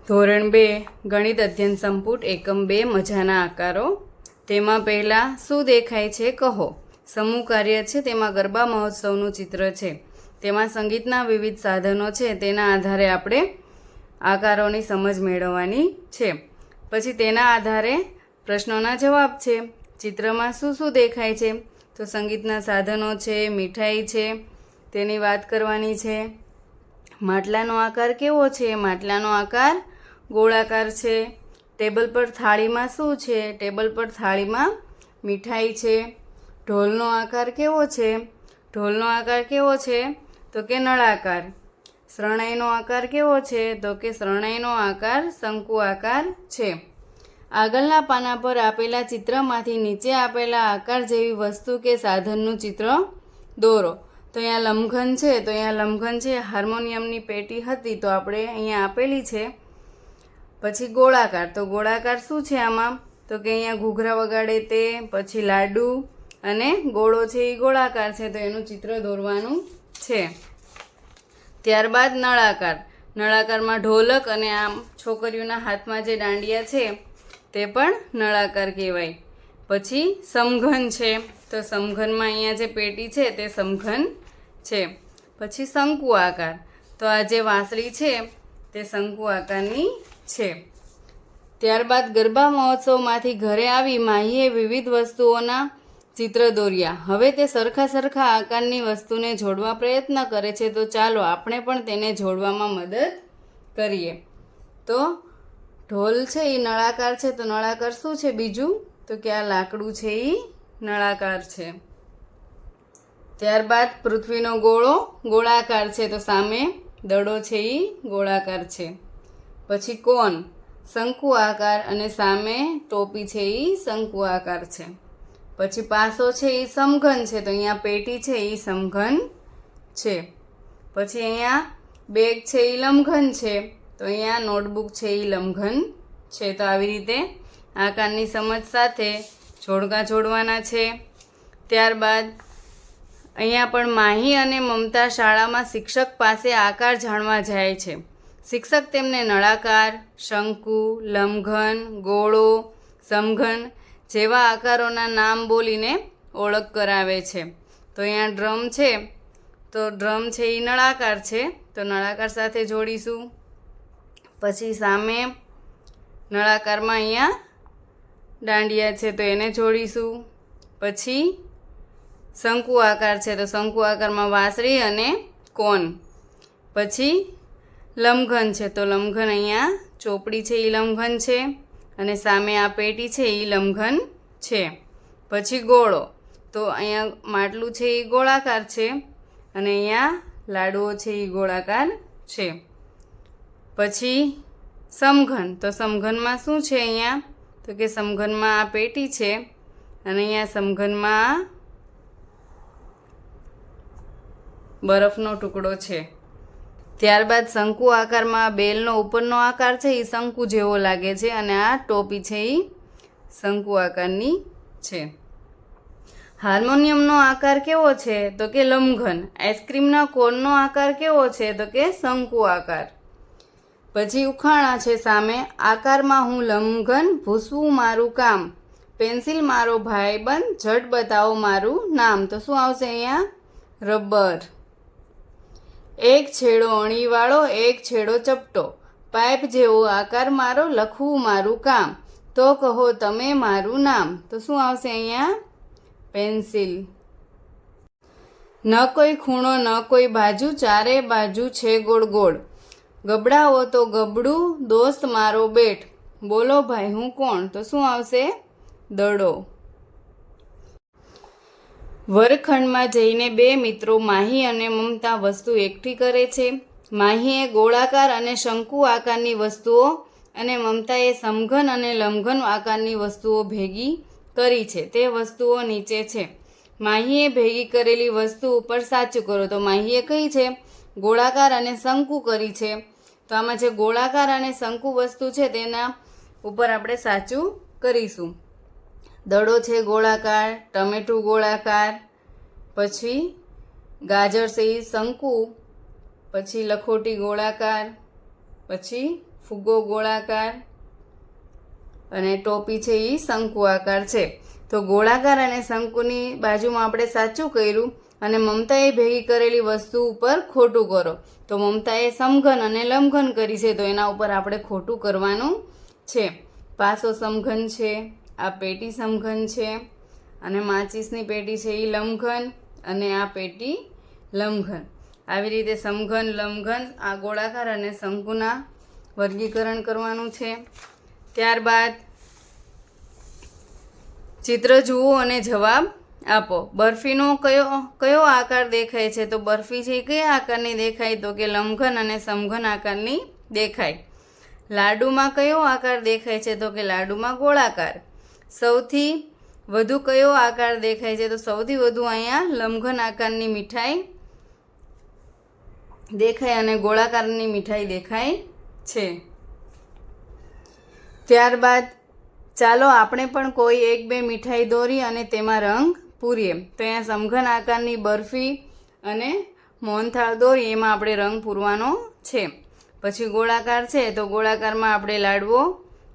ધોરણ 2 ગણિત અધ્યયન સંપુટ એકમ 2 મજાના આકારો. તેમાં પહેલાં શું દેખાય છે કહો. સમૂહ કાર્ય છે, તેમાં ગરબા મહોત્સવનું ચિત્ર છે. તેમાં સંગીતના વિવિધ સાધનો છે, તેના આધારે આપણે આકારોની સમજ મેળવવાની છે. પછી તેના આધારે પ્રશ્નોના જવાબ છે. ચિત્રમાં શું શું દેખાય છે? તો સંગીતના સાધનો છે, મીઠાઈ છે, તેની વાત કરવાની છે. માટલાનો આકાર કેવો છે? માટલાનો આકાર ગોળાકાર છે. ટેબલ પર થાળીમાં શું છે? ટેબલ પર થાળીમાં મીઠાઈ છે. ઢોલનો આકાર કેવો છે? ઢોલનો આકાર કેવો છે? તો કે નળાકાર. શરણાઈનો આકાર કેવો છે? તો કે શરણાઈનો આકાર શંકુ આકાર છે. આગળના પાના પર આપેલા ચિત્રમાંથી નીચે આપેલા આકાર જેવી વસ્તુ કે સાધનનું ચિત્ર દોરો. તો અહીંયા લંબઘન છે, તો અહીંયા લંબઘન છે. હાર્મોનિયમની પેટી હતી તો આપણે અહીંયા આપેલી છે. પછી ગોળાકાર, તો ગોળાકાર શું છે આમાં? તો કે અહીંયા ઘૂઘરા વગાડે તે, પછી લાડુ અને ગોળો છે એ ગોળાકાર છે, તો એનું ચિત્ર દોરવાનું છે. ત્યારબાદ નળાકાર. નળાકારમાં ઢોલક અને આમ છોકરીઓના હાથમાં જે દાંડિયા છે તે પણ નળાકાર કહેવાય. પછી સમઘન છે, તો સમઘનમાં અહીંયા જે પેટી છે તે સમઘન છે. પછી શંકુ આકાર, તો આ જે વાંસળી છે તે શંકુ આકારની છે. ત્યારબાદ ગરબા મહોત્સવમાંથી ઘરે આવી માહીએ વિવિધ વસ્તુઓના ચિત્ર દોર્યા. હવે તે સરખા આકારની વસ્તુને જોડવા પ્રયત્ન કરે છે, તો ચાલો આપણે પણ તેને જોડવામાં મદદ કરીએ. તો ઢોલ છે એ નળાકાર છે, તો નળાકાર શું છે બીજું? તો કે આ લાકડું છે એ નળાકાર છે. ત્યારબાદ પૃથ્વીનો ગોળો ગોળાકાર છે, તો સામે દડો છે એ ગોળાકાર છે. પછી કોન શંકુ આકાર અને સામે ટોપી છે એ શંકુ આકાર છે. પછી પાસો છે એ સમઘન છે, તો અહીંયા પેટી છે એ સમઘન છે. પછી અહીંયા બેગ છે એ લંબઘન છે, તો અહીંયા નોટબુક છે એ લંબઘન છે. તો આવી રીતે આકારની સમજ સાથે જોડકા જોડવાના છે. ત્યારબાદ અહીંયા પણ માહી અને મમતા શાળામાં શિક્ષક પાસે આકાર જાણવા જાય છે. શિક્ષક તેમને નળાકાર, શંકુ, લંબઘન, ગોળો, સમઘન જેવા આકારોના નામ બોલીને ઓળખ કરાવે છે. તો અહીંયા ડ્રમ છે, તો ડ્રમ છે એ નળાકાર છે, તો નળાકાર સાથે જોડીશું. પછી સામે નળાકારમાં અહીંયા દાંડિયા છે, તો એને જોડીશું. પછી શંકુ આકાર છે, તો શંકુ આકારમાં વાંસળી અને કોન. પછી લંબઘન છે, તો લંબઘન અહીંયા ચોપડી છે એ લંબઘન છે, અને સામે આ પેટી છે એ લંબઘન છે. પછી ગોળો, તો અહીંયા માટલું છે એ ગોળાકાર છે, અને અહીંયા લાડુઓ છે એ ગોળાકાર છે. પછી સમઘન, તો સમઘનમાં શું છે અહીંયા? તો કે સમઘનમાં આ પેટી છે, અને અહીંયા સમઘનમાં બરફનો ટુકડો છે. ત્યારબાદ શંકુ આકારમાં બેલનો ઉપરનો આકાર છે એ શંકુ જેવો લાગે છે, અને આ ટોપી છે એ શંકુ આકારની છે. હાર્મોનિયમનો આકાર કેવો છે? તો કે લંબઘન. આઈસ્ક્રીમના કોનનો આકાર કેવો છે? તો કે શંકુ આકાર. પછી ઉખાણા છે સામે. આકારમાં હું લંબઘન, ભૂસવું મારું કામ, પેન્સિલ મારો ભાઈબંધ, ઝટ બતાવો મારું નામ. તો શું આવશે અહીંયા? રબર. એક છેડો અણીવાળો, એક છેડો ચપટો, પાઇપ જેવો આકાર મારો, લખવું મારું કામ, તો કહો તમે મારું નામ. તો શું આવશે અહીંયા? પેન્સિલ. ન કોઈ ખૂણો ન કોઈ બાજુ, ચારે બાજુ છે ગોળ ગોળ, ગબડાવો તો ગબડું, દોસ્ત મારો બેટ, બોલો ભાઈ હું કોણ? તો શું આવશે? દડો. વર્ગખંડમાં જઈને બે મિત્રો માહી અને મમતા વસ્તુ એકઠી કરે છે. માહીએ ગોળાકાર અને શંકુ આકારની વસ્તુઓ અને મમતાએ સમઘન અને લંબઘન આકારની વસ્તુઓ ભેગી કરી છે. તે વસ્તુઓ નીચે છે. માહીએ ભેગી કરેલી વસ્તુ ઉપર સાચું કરો. તો માહીએ કઈ છે? ગોળાકાર અને શંકુ કરી છે. તો આમાં જે ગોળાકાર અને શંકુ વસ્તુ છે તેના ઉપર આપણે સાચું કરીશું. દડો છે ગોળાકાર, ટમેટું ગોળાકાર, પછી ગાજર છે એ શંકુ, પછી લખોટી ગોળાકાર, પછી ફુગ્ગો ગોળાકાર અને ટોપી છે એ શંકુ આકાર છે. તો ગોળાકાર અને શંકુની બાજુમાં આપણે સાચું કર્યું અને મમતાએ ભેગી કરેલી વસ્તુ ઉપર ખોટું કરો. તો મમતાએ સમઘન અને લંબઘન કરી છે, તો એના ઉપર આપણે ખોટું કરવાનું છે. પાસો સમઘન છે, આ પેટી સમઘન છે અને માચીસની પેટી છે એ લંબઘન અને આ પેટી લંબઘન. આવી રીતે સમઘન, લંબઘન, આ ગોળાકાર અને શંકુના વર્ગીકરણ કરવાનું છે. ત્યારબાદ ચિત્ર જુઓ અને જવાબ આપો. બરફીનો કયો આકાર દેખાય છે? તો બરફી છે એ કયા આકારની દેખાય? તો કે લંબઘન અને સમઘન આકારની દેખાય. લાડુમાં કયો આકાર દેખાય છે? તો કે લાડુમાં ગોળાકાર. સૌથી વધુ કયો આકાર દેખાય છે? તો સૌથી વધુ અહીંયા લંબઘન આકારની મીઠાઈ દેખાય અને ગોળાકારની મીઠાઈ દેખાય છે. ત્યારબાદ ચાલો આપણે પણ કોઈ 1-2 મીઠાઈ દોરી અને તેમાં રંગ પૂરીએ. તો અહીંયા સમઘન આકારની બરફી અને મોહનથાળ દોરી, એમાં આપણે રંગ પૂરવાનો છે. પછી ગોળાકાર છે, તો ગોળાકારમાં આપણે લાડવો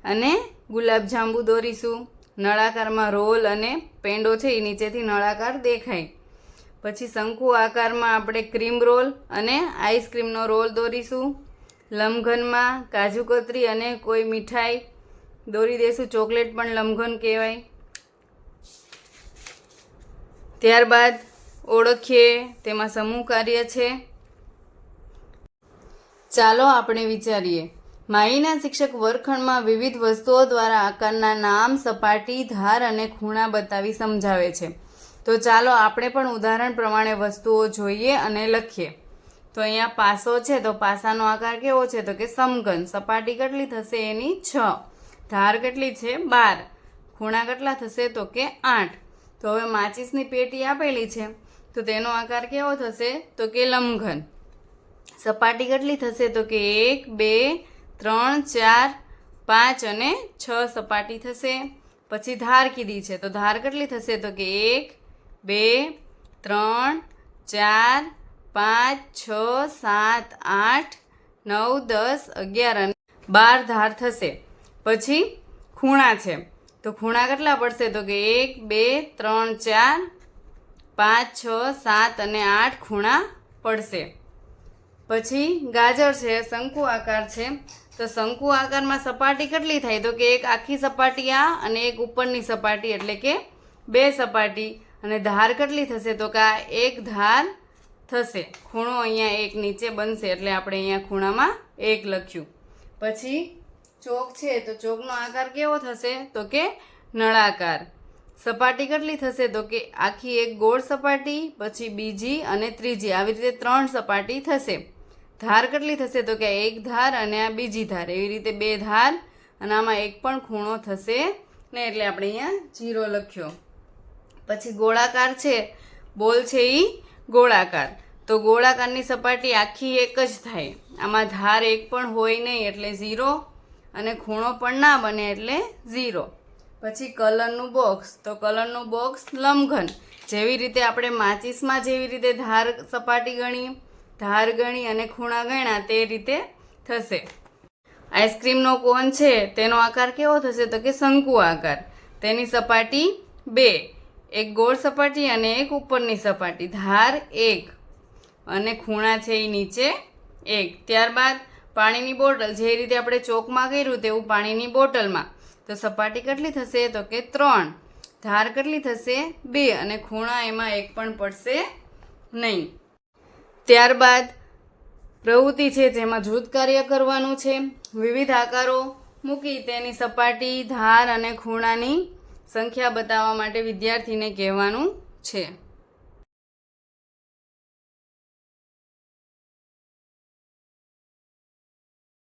અને ગુલાબજાંબુ દોરીશું. નળાકારમાં રોલ અને પેંડો છે એ નીચેથી નળાકાર દેખાય. પછી શંકુ આકારમાં આપણે ક્રીમ રોલ અને આઈસ્ક્રીમનો રોલ દોરીશું. લંબઘનમાં કાજુ કતરી અને કોઈ મીઠાઈ દોરી દઈશું. ચોકલેટ પણ લંબઘન કહેવાય. ત્યારબાદ ઓળખીએ, તેમાં સમૂહ કાર્ય છે. ચાલો આપણે વિચારીએ. માહીના શિક્ષક વર્ગખંડમાં વિવિધ વસ્તુઓ દ્વારા આકારના નામ, સપાટી, ધાર અને ખૂણા બતાવી સમજાવે છે. તો ચાલો આપણે પણ ઉદાહરણ પ્રમાણે વસ્તુઓ જોઈએ અને લખીએ. તો અહીંયા પાસો છે, તો પાસાનો આકાર કેવો છે? તો કે સમઘન. સપાટી કેટલી થશે? એની 6. ધાર કેટલી છે? 12. ખૂણા કેટલા થશે? તો કે 8. તો હવે માચીસની પેટી આપેલી છે, તો તેનો આકાર કેવો થશે? તો કે લંબઘન. સપાટી કેટલી થશે? તો કે 1, 2, 3, 4, 5 અને 6 સપાટી થશે. પછી ધાર કીધી છે, તો ધાર કેટલી થશે? તો કે 1, 2, 3, 4, 5, 6, 7, 8, 9, 10, 11 અને 12 ધાર થશે. પછી ખૂણા છે, તો ખૂણા કેટલા પડશે? તો કે 1, 2, 3, 4, 5, 6, 7 અને 8 ખૂણા પડશે. પછી ગાજર છે, શંકુ આકાર છે, તો શંકુ આકારમાં સપાટી કેટલી થાય? તો કે એક આખી સપાટી આ અને એક ઉપરની સપાટી, એટલે કે 2 સપાટી. અને ધાર કેટલી થશે? તો કે આ એક ધાર થશે. ખૂણો અહીંયા એક નીચે બનશે, એટલે આપણે અહીંયા ખૂણામાં 1 લખ્યું. પછી ચોક છે, તો ચોકનો આકાર કેવો થશે? તો કે નળાકાર. સપાટી કેટલી થશે? તો કે આખી એક ગોળ સપાટી, પછી બીજી અને ત્રીજી, આવી રીતે 3 સપાટી થશે. ધાર કેટલી થશે? તો કે એક ધાર અને આ બીજી ધાર, એવી રીતે 2 ધાર અને આમાં એક પણ ખૂણો થશે ને, એટલે આપણે અહીંયા 0 લખ્યો. પછી ગોળાકાર છે, બોલ છે એ ગોળાકાર. તો ગોળાકારની સપાટી આખી એક જ થાય. આમાં ધાર એક પણ હોય નહીં, એટલે 0 અને ખૂણો પણ ના બને, એટલે 0. પછી કલરનું બોક્સ, તો કલરનું બોક્સ લંબઘન. જેવી રીતે આપણે માચીસમાં જેવી રીતે ધાર સપાટી ગણી, ધાર ગણી અને ખૂણા ગણ્યા, તે રીતે થશે. આઈસ્ક્રીમનો કોન છે, તેનો આકાર કેવો થશે? તો કે શંકુ આકાર. તેની સપાટી 2, એક ગોળ સપાટી અને એક ઉપરની સપાટી. ધાર 1 અને ખૂણા છે એ નીચે 1. ત્યારબાદ પાણીની બોટલ, જે રીતે આપણે ચોકમાં કર્યું તેવું પાણીની બોટલમાં. તો સપાટી કેટલી થશે? તો કે 3. ધાર કેટલી થશે? 2 અને ખૂણા એમાં એક પણ પડશે નહીં. ત્યારબાદ પ્રવૃત્તિ છે, જેમાં જૂથ કાર્ય કરવાનું છે. વિવિધ આકારો મૂકી તેની સપાટી, ધાર અને ખૂણાની સંખ્યા બતાવવા માટે વિદ્યાર્થીને કહેવાનું છે.